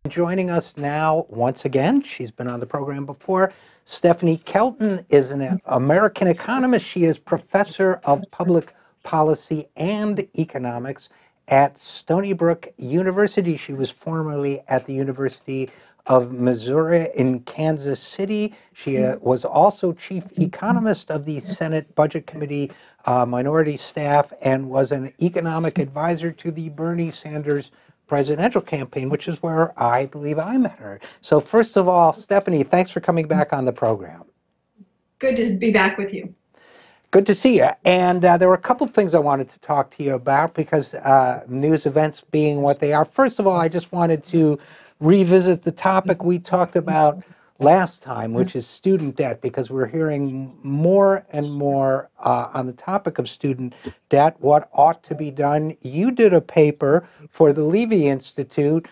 Joining us now, once again, she's been on the program before, Stephanie Kelton is an American economist. She is professor of public policy and economics at Stony Brook University. She was formerly at the University of Missouri in Kansas City. She was also chief economist of the Senate Budget Committee minority staff and was an economic advisor to the Bernie Sanders presidential campaign, which is where I believe I met her. So first of all, Stephanie, thanks for coming back on the program. Good to be back with you. Good to see you. And there were a couple of things I wanted to talk to you about because news events being what they are. First of all, I just wanted to revisit the topic we talked about last time, which is student debt, because we're hearing more and more on the topic of student debt, what ought to be done. You did a paper for the Levy Institute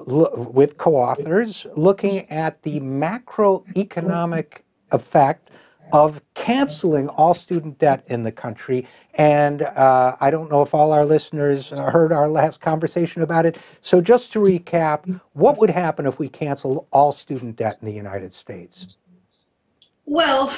with co-authors looking at the macroeconomic effect of canceling all student debt in the country. And I don't know if all our listeners heard our last conversation about it. So just to recap, what would happen if we canceled all student debt in the United States? Well,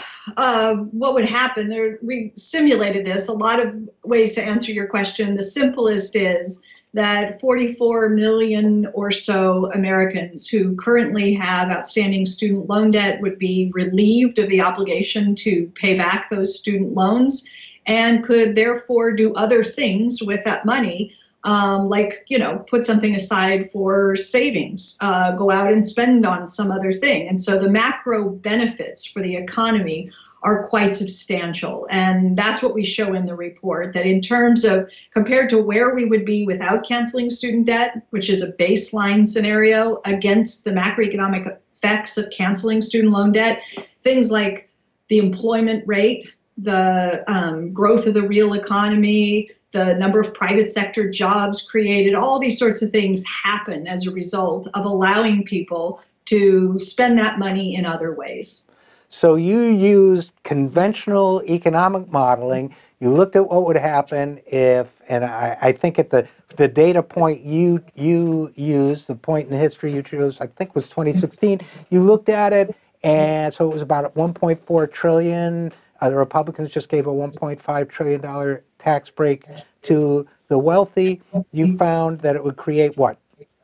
what would happen? We simulated this, a lot of ways to answer your question. The simplest is that 44 million or so Americans who currently have outstanding student loan debt would be relieved of the obligation to pay back those student loans and could therefore do other things with that money, like, put something aside for savings, go out and spend on some other thing. And so the macro benefits for the economy are quite substantial. And that's what we show in the report, that in terms of compared to where we would be without canceling student debt, which is a baseline scenario, against the macroeconomic effects of canceling student loan debt, things like the employment rate, the growth of the real economy, the number of private sector jobs created, all these sorts of things happen as a result of allowing people to spend that money in other ways. So you used conventional economic modeling. You looked at what would happen if, and I think at the data point you used, the point in history you chose, I think was 2016, you looked at it, and so it was about $1.4 trillion. The Republicans just gave a $1.5 trillion tax break to the wealthy. You found that it would create what?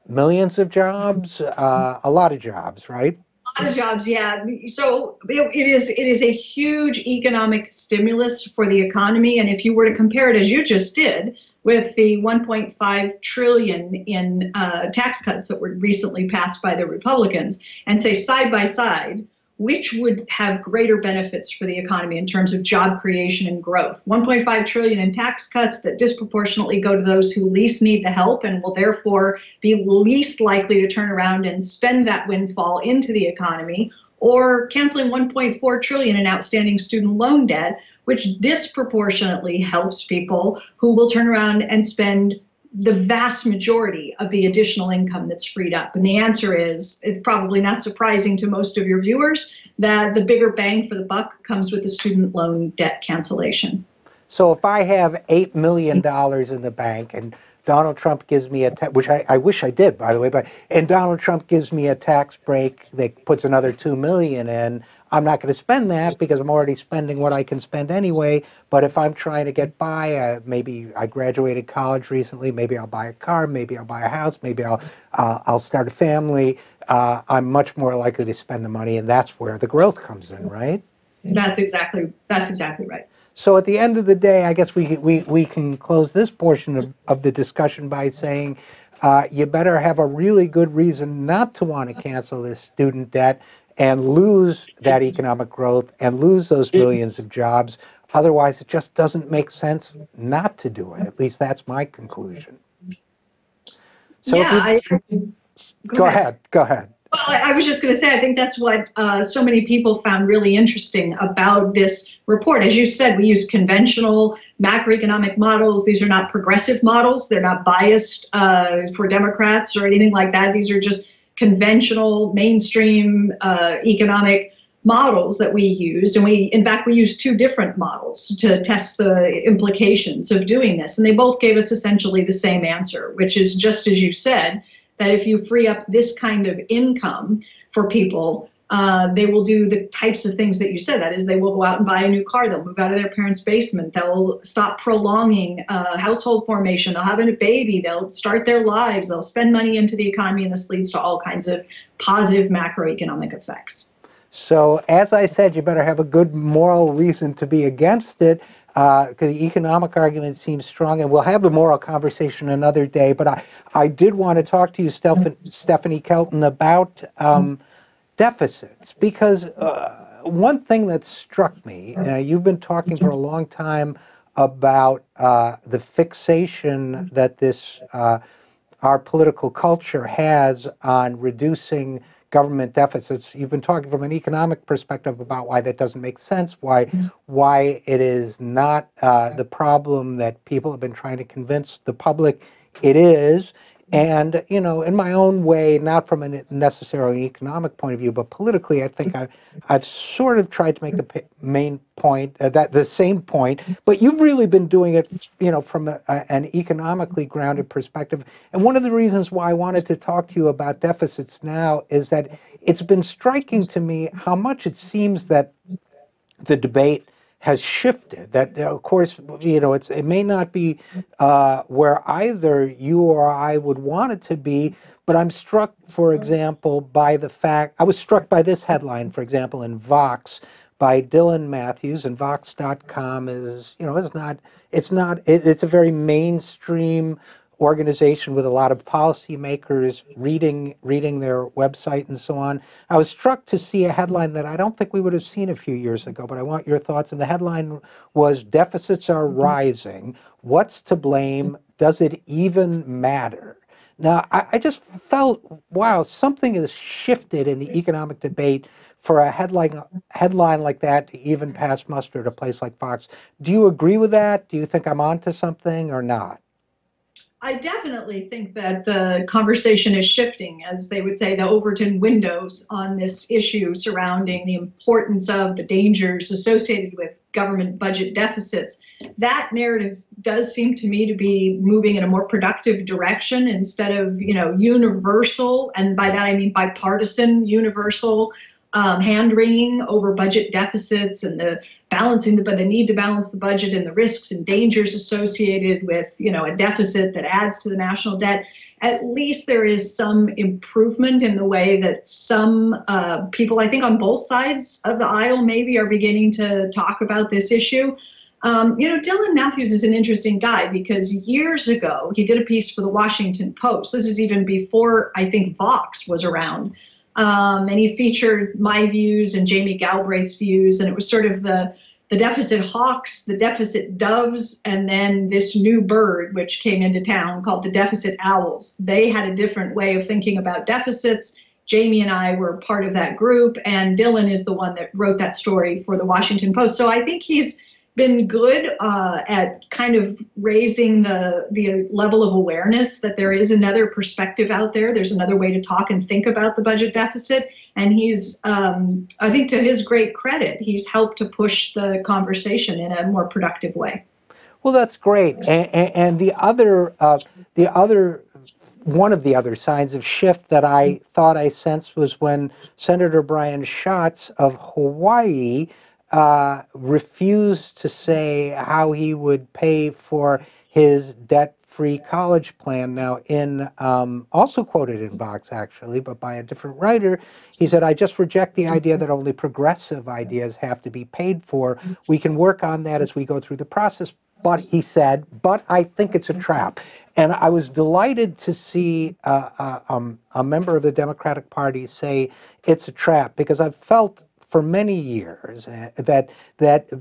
Millions of jobs? A lot of jobs, right? A lot of jobs, yeah. So it is a huge economic stimulus for the economy. And if you were to compare it, as you just did, with the $1.5 trillion in tax cuts that were recently passed by the Republicans, and say side by side, which would have greater benefits for the economy in terms of job creation and growth? 1.5 trillion in tax cuts that disproportionately go to those who least need the help and will therefore be least likely to turn around and spend that windfall into the economy, or canceling 1.4 trillion in outstanding student loan debt, which disproportionately helps people who will turn around and spend the vast majority of the additional income that's freed up. And the answer is, it's probably not surprising to most of your viewers, that the bigger bang for the buck comes with the student loan debt cancellation. So if I have $8 million in the bank and Donald Trump gives me which I wish I did, by the way, and Donald Trump gives me a tax break that puts another $2 million in, I'm not going to spend that because I'm already spending what I can spend anyway. But if I'm trying to get by, maybe I graduated college recently, maybe I'll buy a car, maybe I'll buy a house, maybe I'll start a family. I'm much more likely to spend the money, and that's where the growth comes in, right? That's exactly right. So at the end of the day, I guess we can close this portion of the discussion by saying you better have a really good reason not to want to cancel this student debt and lose that economic growth and lose those millions of jobs. Otherwise, it just doesn't make sense not to do it. At least that's my conclusion. So yeah, go ahead. Well, I was just going to say, I think that's what so many people found really interesting about this report. As you said, we use conventional macroeconomic models. These are not progressive models. They're not biased for Democrats or anything like that. These are just conventional mainstream economic models that we used. And in fact, we used two different models to test the implications of doing this. And they both gave us essentially the same answer, which is just as you said, that if you free up this kind of income for people, they will do the types of things that you said. That is, they will go out and buy a new car. They'll move out of their parents' basement. They'll stop prolonging household formation. They'll have a baby. They'll start their lives. They'll spend money into the economy, and this leads to all kinds of positive macroeconomic effects. So, as I said, you better have a good moral reason to be against it, because the economic argument seems strong, and we'll have the moral conversation another day. But I did want to talk to you, Stephanie Kelton, about deficits, because one thing that struck me, you've been talking for a long time about the fixation that our political culture has on reducing government deficits. You've been talking from an economic perspective about why that doesn't make sense, why it is not the problem that people have been trying to convince the public it is. And, you know, in my own way, not from a necessarily economic point of view, but politically, I think I've sort of tried to make the main point, the same point, but you've really been doing it, you know, from an economically grounded perspective. And one of the reasons why I wanted to talk to you about deficits now is that it's been striking to me how much it seems that the debate has shifted. That, of course, you know, it may not be where either you or I would want it to be, but I'm struck, for example, by the fact, I was struck by this headline, for example, in Vox by Dylan Matthews, and Vox.com is, you know, it's a very mainstream organization with a lot of policymakers reading their website and so on. I was struck to see a headline that I don't think we would have seen a few years ago, but I want your thoughts. And the headline was, "Deficits are rising. What's to blame? Does it even matter?" Now, I just felt, wow, something has shifted in the economic debate for a headline like that to even pass muster at a place like Fox. Do you agree with that? Do you think I'm onto something or not? I definitely think that the conversation is shifting, as they would say, the Overton windows on this issue surrounding the importance of the dangers associated with government budget deficits. That narrative does seem to me to be moving in a more productive direction instead of, you know, universal, and by that I mean bipartisan, universal hand-wringing over budget deficits and the need to balance the budget and the risks and dangers associated with, you know, a deficit that adds to the national debt. At least there is some improvement in the way that some people, I think on both sides of the aisle, maybe are beginning to talk about this issue. You know, Dylan Matthews is an interesting guy because years ago he did a piece for the Washington Post. This is even before I think Vox was around. And he featured my views and Jamie Galbraith's views, and it was sort of the deficit hawks, the deficit doves, and then this new bird which came into town called the deficit owls. They had a different way of thinking about deficits. Jamie and I were part of that group, and Dylan is the one that wrote that story for the Washington Post. So I think he's been good at kind of raising the level of awareness that there is another perspective out there. There's another way to talk and think about the budget deficit. And he's, I think to his great credit, he's helped to push the conversation in a more productive way. Well, that's great. And one of the other signs of shift that I thought I sensed was when Senator Brian Schatz of Hawaii refused to say how he would pay for his debt-free college plan. Now, also quoted in Vox, actually, but by a different writer, he said, "I just reject the idea that only progressive ideas have to be paid for. We can work on that as we go through the process." But he said, "But I think it's a trap." And I was delighted to see a member of the Democratic Party say it's a trap, because I've felt for many years that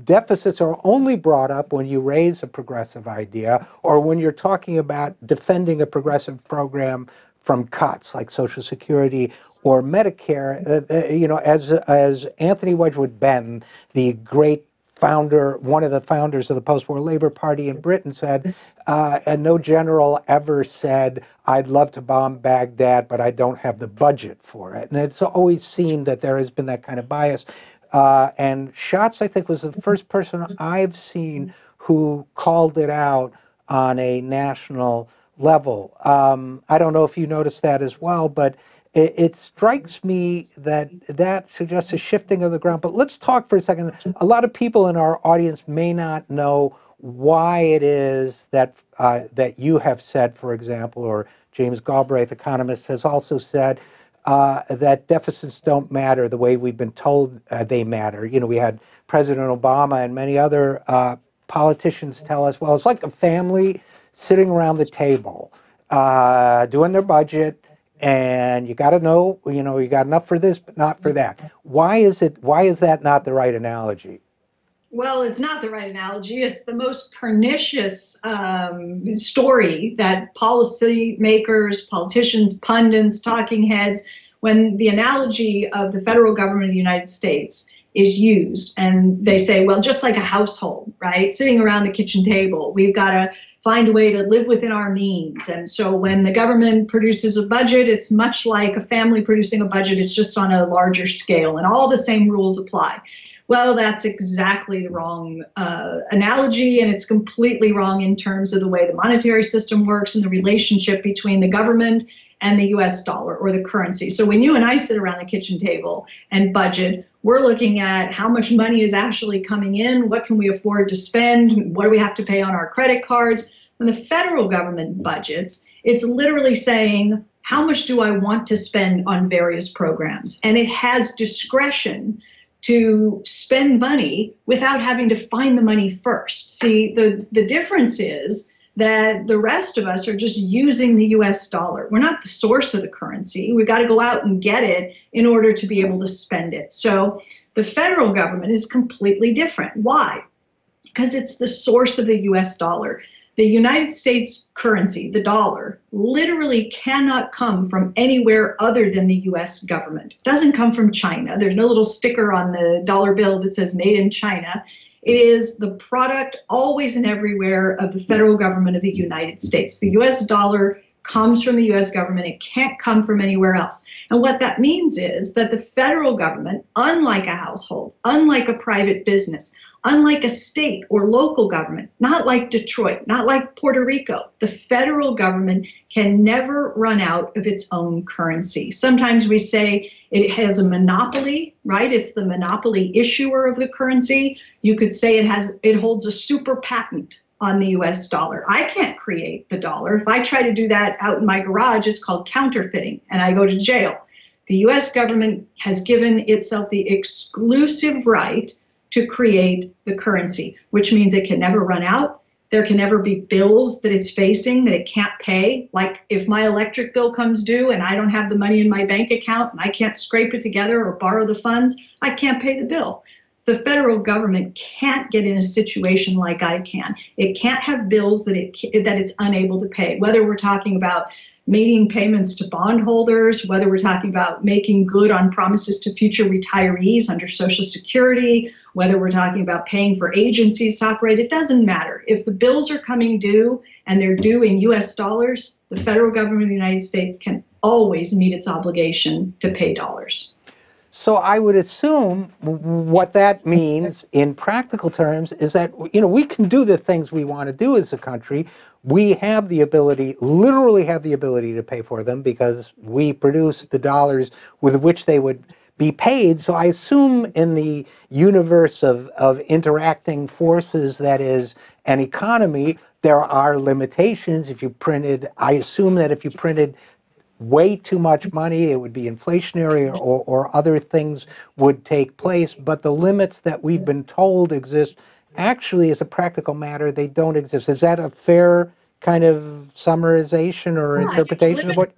deficits are only brought up when you raise a progressive idea or when you're talking about defending a progressive program from cuts like Social Security or Medicare. You know, as Anthony Wedgwood Benton, the great founder, one of the founders of the post-war Labor Party in Britain, said, and no general ever said, "I'd love to bomb Baghdad, but I don't have the budget for it." And it's always seemed that there has been that kind of bias. And Schatz, I think, was the first person I've seen who called it out on a national level. I don't know if you noticed that as well, but it strikes me that that suggests a shifting of the ground. But let's talk for a second. A lot of people in our audience may not know why it is that that you have said, for example, or James Galbraith, economist, has also said that deficits don't matter the way we've been told they matter. You know, we had President Obama and many other politicians tell us, well, it's like a family sitting around the table doing their budget, and you got to know, you know, you got enough for this, but not for that. Why is that not the right analogy? Well, it's not the right analogy. It's the most pernicious story that policymakers, politicians, pundits, talking heads, when the analogy of the federal government of the United States is used, and they say, well, just like a household, right? Sitting around the kitchen table, we've got to find a way to live within our means. And so when the government produces a budget, it's much like a family producing a budget. It's just on a larger scale, and all the same rules apply. Well, that's exactly the wrong analogy, and it's completely wrong in terms of the way the monetary system works and the relationship between the government and the US dollar, or the currency. So when you and I sit around the kitchen table and budget, we're looking at how much money is actually coming in, what can we afford to spend, what do we have to pay on our credit cards. When the federal government budgets, it's literally saying, how much do I want to spend on various programs? And it has discretion to spend money without having to find the money first. See, the difference is that the rest of us are just using the US dollar. We're not the source of the currency. We've got to go out and get it in order to be able to spend it. So the federal government is completely different. Why? Because it's the source of the US dollar. The United States currency, the dollar, literally cannot come from anywhere other than the US government. It doesn't come from China. There's no little sticker on the dollar bill that says made in China. It is the product always and everywhere of the federal government of the United States. The US dollar comes from the US government. It can't come from anywhere else. And what that means is that the federal government, unlike a household, unlike a private business, unlike a state or local government, not like Detroit, not like Puerto Rico, the federal government can never run out of its own currency. Sometimes we say it has a monopoly, right? It's the monopoly issuer of the currency. You could say it holds a super patent on the US dollar. I can't create the dollar. If I try to do that out in my garage, it's called counterfeiting, and I go to jail. The US government has given itself the exclusive right to create the currency, which means it can never run out. There can never be bills that it's facing that it can't pay. Like if my electric bill comes due and I don't have the money in my bank account and I can't scrape it together or borrow the funds, I can't pay the bill. The federal government can't get in a situation like I can. It can't have bills that it's unable to pay, whether we're talking about making payments to bondholders, whether we're talking about making good on promises to future retirees under Social Security, whether we're talking about paying for agencies to operate. It doesn't matter. If the bills are coming due and they're due in US dollars, the federal government of the United States can always meet its obligation to pay dollars. So I would assume what that means in practical terms is that, you know, we can do the things we want to do as a country. We have the ability, literally have the ability to pay for them because we produce the dollars with which they would be paid. So I assume in the universe of interacting forces that is an economy, there are limitations. If you printed, I assume that if you printed way too much money, it would be inflationary or other things would take place. But the limits that we've been told exist, actually, as a practical matter, they don't exist. Is that a fair kind of summarization or interpretation of what?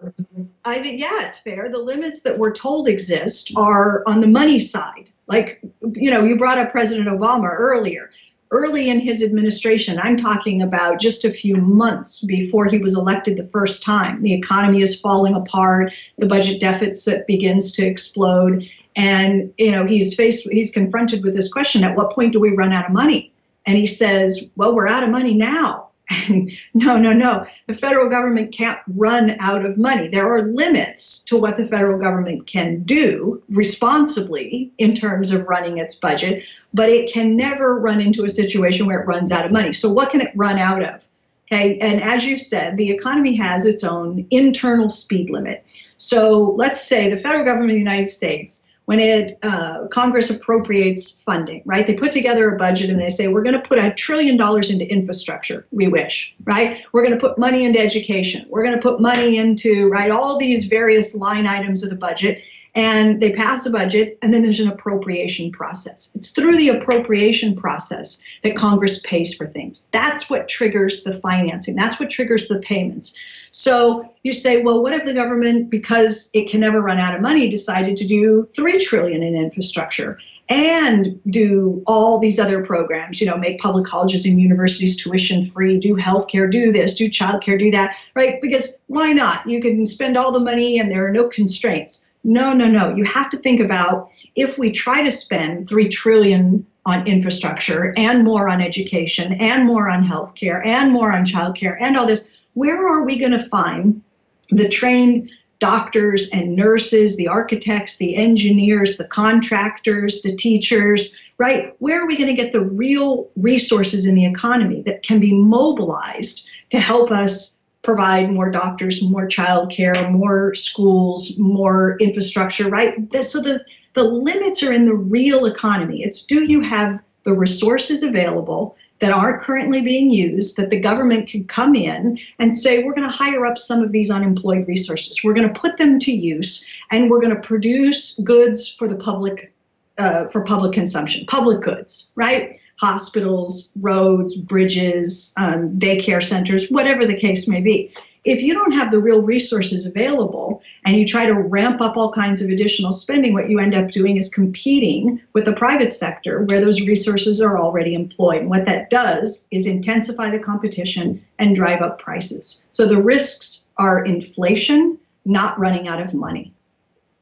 I think, yeah, it's fair. The limits that we're told exist are on the money side. Like, you know, you brought up President Obama earlier. Early in his administration, I'm talking about just a few months before he was elected the first time, the economy is falling apart, the budget deficit begins to explode, and you know he's confronted with this question: at what point do we run out of money? And he says, well, we're out of money now. And no, the federal government can't run out of money. There are limits to what the federal government can do responsibly in terms of running its budget, but it can never run into a situation where it runs out of money. So what can it run out of? Okay, and as you said, the economy has its own internal speed limit. So let's say the federal government of the United States, when Congress appropriates funding, right? They put together a budget and they say, we're going to put $1 trillion into infrastructure. We wish, right? We're going to put money into education. We're going to put money into, right, all these various line items of the budget. And they pass a budget, and then there's an appropriation process. It's through the appropriation process that Congress pays for things. That's what triggers the financing. That's what triggers the payments. So you say, well, what if the government, because it can never run out of money, decided to do $3 trillion in infrastructure and do all these other programs, you know, make public colleges and universities tuition free, do healthcare, do this, do childcare, do that, right? Because why not? You can spend all the money and there are no constraints. No, no, no. You have to think about, if we try to spend $3 trillion on infrastructure and more on education and more on healthcare and more on childcare and all this, where are we going to find the trained doctors and nurses, the architects, the engineers, the contractors, the teachers, right? Where are we going to get the real resources in the economy that can be mobilized to help us provide more doctors, more childcare, more schools, more infrastructure, right? So the limits are in the real economy. It's, do you have the resources available that aren't currently being used, that the government can come in and say, we're going to hire up some of these unemployed resources. We're going to put them to use, and we're going to produce goods for the public, for public consumption, public goods, right? Hospitals, roads, bridges, daycare centers, whatever the case may be. If you don't have the real resources available and you try to ramp up all kinds of additional spending, what you end up doing is competing with the private sector where those resources are already employed. And what that does is intensify the competition and drive up prices. So the risks are inflation, not running out of money.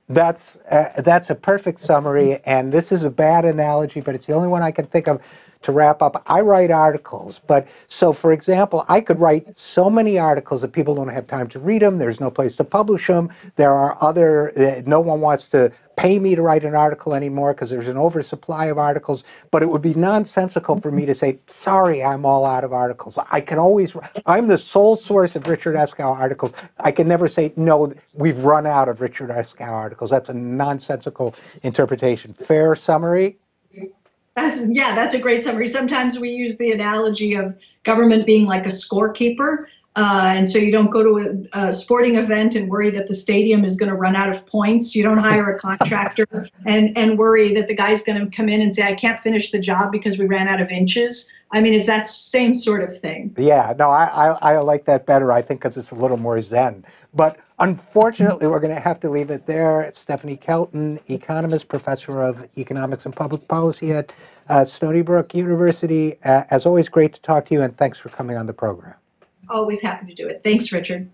That's a perfect summary, and this is a bad analogy, but it's the only one I can think of to wrap up. I write articles, but so for example, I could write so many articles that people don't have time to read them. There's no place to publish them. There are other, no one wants to pay me to write an article anymore because there's an oversupply of articles, but it would be nonsensical for me to say, sorry, I'm all out of articles. I can always, I'm the sole source of Richard Eskow articles. I can never say, no, we've run out of Richard Eskow articles. That's a nonsensical interpretation. Fair summary? That's a great summary. Sometimes we use the analogy of government being like a scorekeeper. And so you don't go to a sporting event and worry that the stadium is going to run out of points. You don't hire a contractor and worry that the guy's going to come in and say, I can't finish the job because we ran out of inches. I mean, it's that same sort of thing. Yeah, no, I like that better, I think, because it's a little more zen. But unfortunately, we're going to have to leave it there. Stephanie Kelton, economist, professor of economics and public policy at Stony Brook University. As always, great to talk to you, and thanks for coming on the program. Always happy to do it. Thanks, Richard.